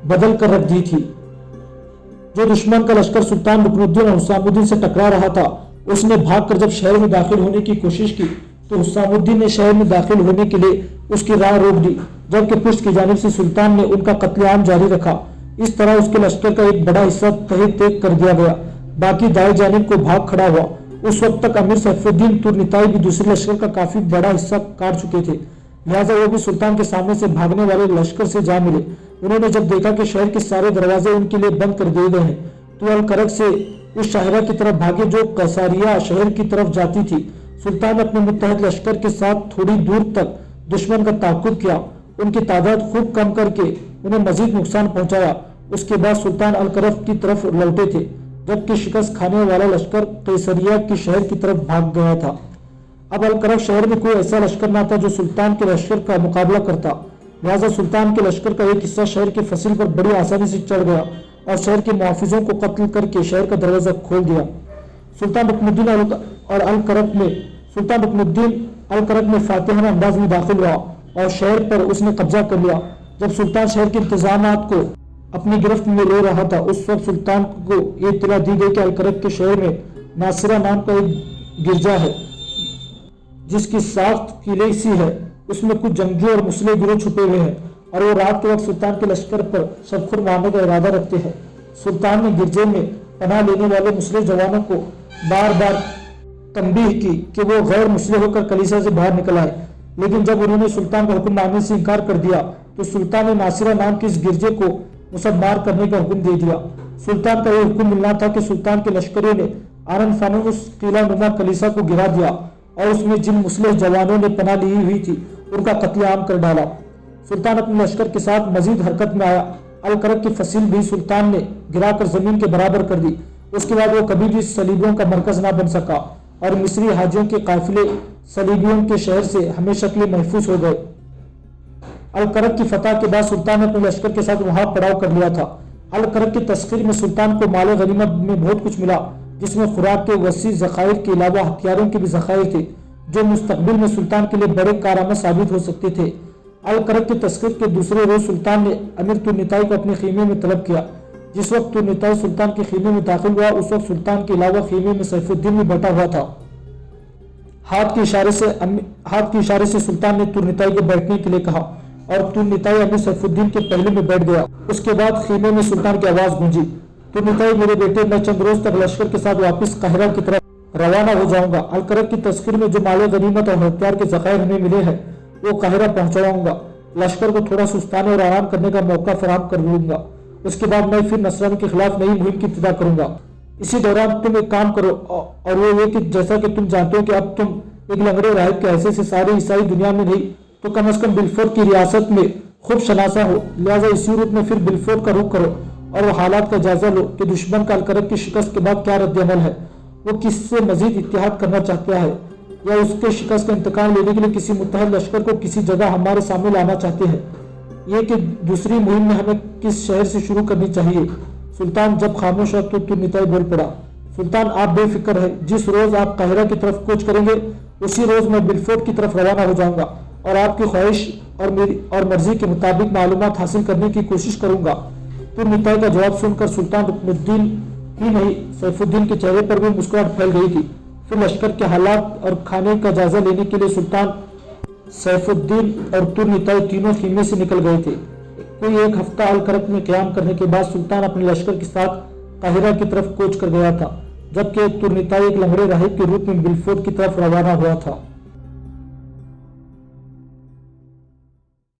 बदल कर रख दी थी। जो दुश्मन का लश्कर सुल्तान रुकनुद्दीन और हुसामुद्दीन से टकरा रहा था, उसने भागकर जब शहर में दाखिल होने की कोशिश की तो हुसामुद्दीन ने शहर में दाखिल होने के लिए उसकी राह रोक दी, जबकि पुष्ट की जानिब से सुल्तान ने उनका कत्लेआम जारी रखा। इस तरह उसके लश्कर का एक बड़ा हिस्सा तहे तेग कर दिया गया, बाकी दाएं जानिब को भाग खड़ा हुआ। उस वक्त तक अमीर सैफुद्दीन तुर्निताई भी दूसरे लश्कर का काफी बड़ा हिस्सा काट चुके थे, लिहाजा वो भी सुल्तान के सामने से भागने वाले लश्कर से जा मिले। उन्होंने जब देखा कि शहर के सारे दरवाजे उनके लिए बंद कर दिए गए हैं, तो अल-करक से उस शाहिरा की तरफ भागे जो कैसारिया शहर की तरफ जाती थी। सुल्तान ने अपने मुत्तहद लश्कर के साथ थोड़ी दूर तक दुश्मन का ताक़ुब किया, उनकी तादाद खूब कम करके उन्हें मजीद नुकसान पहुंचाया। उसके बाद सुल्तान अल-करक की तरफ लौटे थे, जबकि शिकस्त खाने वाला लश्कर कैसरिया की शहर की तरफ भाग गया था। अब अल-करक शहर में कोई ऐसा लश्कर न था जो सुल्तान के लश्कर का मुकाबला करता, लिहाजा सुल्तान के लश्कर का एक हिस्सा शहर की फसील पर बड़ी आसानी से चढ़ गया और शहर के मुहाफिजों को कत्ल करके शहर का दरवाजा खोल दिया। सुल्तान रुकनुद्दीन अल-करक में फातिहाना अंदाज में दाखिल हुआ और शहर पर उसने कब्जा कर लिया। जब सुल्तान शहर के इंतजामात को अपनी गिरफ्त में ले रहा था, उस वक्त सुल्तान को ये इत्तला दी गई कि अल-करक के शहर में नासिरा नाम का एक गिरजा है जिसकी साख्त किले सी है। उसमें कुछ जंगी और मुस्लिम गिरोह छुपे हुए हैं और वो रात के वक्त सुल्तान के लश्कर पर सबखुर मारने का इरादा रखते हैं। सुल्तान ने गिरजे में पनाह लेने वाले मुस्लिम जवानों को बार बार तंबीह की कि वो गैर मुस्लिम होकर कलीसिया से बाहर निकल आए, लेकिन जब उन्होंने सुल्तान का हुक्म मानने से इनकार कर दिया तो सुल्तान ने नासिरा नाम के इस गिरजे को मुसम्मार करने का हुक्म दे दिया। सुल्तान का यह हुक्म मिलना था कि सुल्तान के लश्करों ने आनन फानन उस किला नुमा कलीसिया को गिरा दिया और उसमें जिन मुस्लिम जवानों ने पनाह ली हुई थी उनका कत्लेआम कर डाला। सुल्तान अपने लश्कर के साथ मजीद हरकत में आया। अल-करक की फसील भी सुल्तान ने गिराकर जमीन के बराबर कर दी। उसके बाद वो कभी भी सलीबियों का मरकज ना बन सका और मिस्री हाजियों के काफिले सलीबियों के शहर से हमेशा के लिए महफूज हो गए। अल-करक की फतह के बाद सुल्तान ने अपने लश्कर के साथ वहां पड़ाव कर लिया था। अल-करक की तस्खीर में सुल्तान को माल गनीमत में बहुत कुछ मिला, जिसमें खुराक के वसी ज़खायर के अलावा हथियारों के भी ज़खायर थे जो मुस्तकबिल में सुल्तान के लिए बड़े कारआमद साबित हो सकते थे। अल-करक की तस्खीर के दूसरे रोज सुल्तान ने अमीर तुर्निताई को अपने खीमे में तलब किया। जिस वक्त तुर्निताई सुल्तान के खीमे में दाखिल हुआ, उस वक्त सुल्तान के अलावा खीमे में सैफुद्दीन भी बैठा हुआ था। हाथ के इशारे से सुल्तान ने तुर्निताई को बैठने के लिए कहा और तुर्निताई अमीर सैफुद्दीन के पहले में बैठ गया। उसके बाद खीमे में सुल्तान की आवाज गूंजी, तुर्निताई मेरे बेटे, मैं चंद रोज तक लश्कर के साथ वापस काहिरा की तरफ रवाना हो जाऊंगा। अल-करक की तस्खीर में जो माल गनीमत और हथियार के ज़खायर हमें मिले हैं वो काहिरा पहुंचाऊंगा। लश्कर को थोड़ा सुस्ताने और आराम करने का मौका फराहम कर दूंगा। उसके बाद मैं फिर नसरानी के खिलाफ नई मुहिम की इब्तिदा करूंगा। इसी दौरान तुम एक काम करो और वो ये कि जैसा कि तुम जानते हो कि अब तुम एक लंगड़े राहिब के हैसियत से सारी ईसाई दुनिया में नहीं तो कम अज कम बिलफोर्ड की रियासत में खूब शनासा हो, लिहाजा इसी रूप में फिर बिलफोर्ड का रुख करो और वो हालात का जायजा लो कि दुश्मन का अल-करक की शिकस्त के बाद क्या रद्द-ए-अमल है, वो किससे मजीद इत्तेहाद करना चाहता है या उसके शिकस्त का इंतकाम लेने के लिए किसी मुत्तहद लश्कर को किसी जगह हमारे सामने लाना चाहते हैं। ये कि दूसरी मुहिम में हमें किस शहर से शुरू करनी चाहिए। सुल्तान जब खामोश है तो तुर्निताई बोल पड़ा, सुल्तान आप बेफिक्र है, जिस रोज आप काहिरा की तरफ कूच करेंगे उसी रोज मैं बिलफोर्ड की तरफ रवाना हो जाऊंगा और आपकी ख्वाहिश और मेरी और मर्जी के मुताबिक मालूमात हासिल करने की कोशिश करूंगा। तुर्निताई का जवाब सुनकर सुल्तान रुकनुद्दीन ही नहीं सैफुद्दीन के चेहरे पर भी मुस्कुराहट फैल गई थी। फिर लश्कर के हालात और खाने का जायजा लेने के लिए सुल्तान, सैफुद्दीन और तुर्निताई तीनों खीमे से निकल गए थे। कोई एक हफ्ता अलकरक में क़याम करने के बाद सुल्तान अपने लश्कर के साथ काहिरा की तरफ कूच कर गया था, जबकि तुर्निताई एक लंगड़े राहिब के रूप में बिलफोर्ड की तरफ रवाना हुआ था।